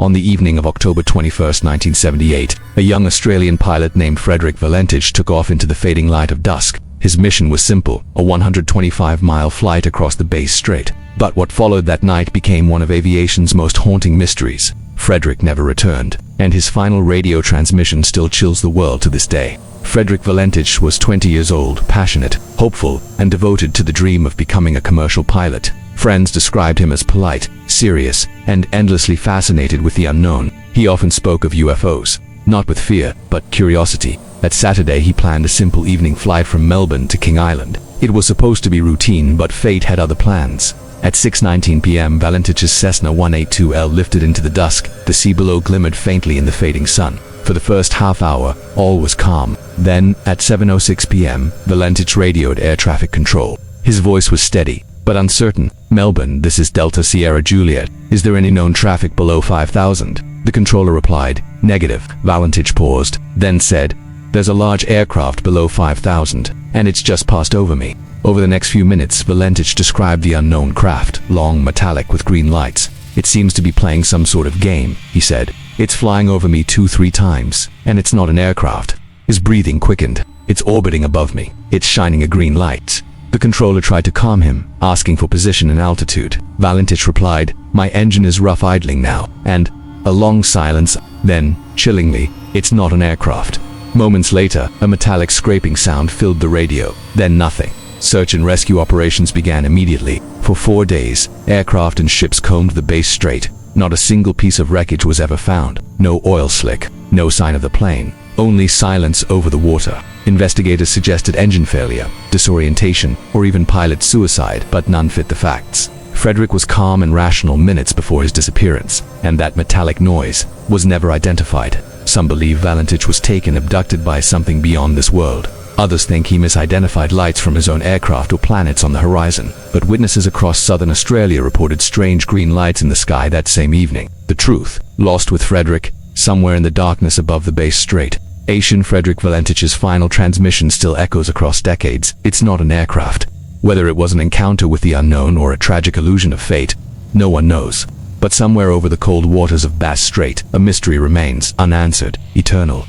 On the evening of October 21, 1978, a young Australian pilot named Frederick Valentich took off into the fading light of dusk. His mission was simple, a 125-mile flight across the Bass Strait. But what followed that night became one of aviation's most haunting mysteries. Frederick never returned, and his final radio transmission still chills the world to this day. Frederick Valentich was 20 years old, passionate, hopeful, and devoted to the dream of becoming a commercial pilot. Friends described him as polite, serious, and endlessly fascinated with the unknown. He often spoke of UFOs, not with fear, but curiosity. That Saturday he planned a simple evening flight from Melbourne to King Island. It was supposed to be routine, but fate had other plans. At 6:19 p.m., Valentich's Cessna 182L lifted into the dusk. The sea below glimmered faintly in the fading sun. For the first half hour, all was calm. Then, at 7:06 p.m., Valentich radioed air traffic control. His voice was steady, but uncertain. "Melbourne, this is Delta Sierra Juliet. Is there any known traffic below 5,000? The controller replied, "Negative." Valentich paused, then said, "There's a large aircraft below 5,000, and it's just passed over me." Over the next few minutes, Valentich described the unknown craft, long, metallic, with green lights. "It seems to be playing some sort of game," he said. "It's flying over me 2-3 times, and it's not an aircraft." His breathing quickened. "It's orbiting above me. It's shining a green light." The controller tried to calm him, asking for position and altitude. Valentich replied, "My engine is rough idling now," and a long silence. Then, chillingly, "It's not an aircraft." Moments later, a metallic scraping sound filled the radio. Then nothing. Search and rescue operations began immediately. For 4 days, aircraft and ships combed the Bass Strait. Not a single piece of wreckage was ever found. No oil slick, no sign of the plane. Only silence over the water. Investigators suggested engine failure, disorientation, or even pilot suicide, but none fit the facts. Frederick was calm and rational minutes before his disappearance, and that metallic noise was never identified. Some believe Valentich was abducted by something beyond this world. Others think he misidentified lights from his own aircraft or planets on the horizon. But witnesses across southern Australia reported strange green lights in the sky that same evening. The truth, lost with Frederick, somewhere in the darkness above the Bass Strait. Aviation. Frederick Valentich's final transmission still echoes across decades. It's not an aircraft. Whether it was an encounter with the unknown or a tragic illusion of fate, no one knows. But somewhere over the cold waters of Bass Strait, a mystery remains, unanswered, eternal.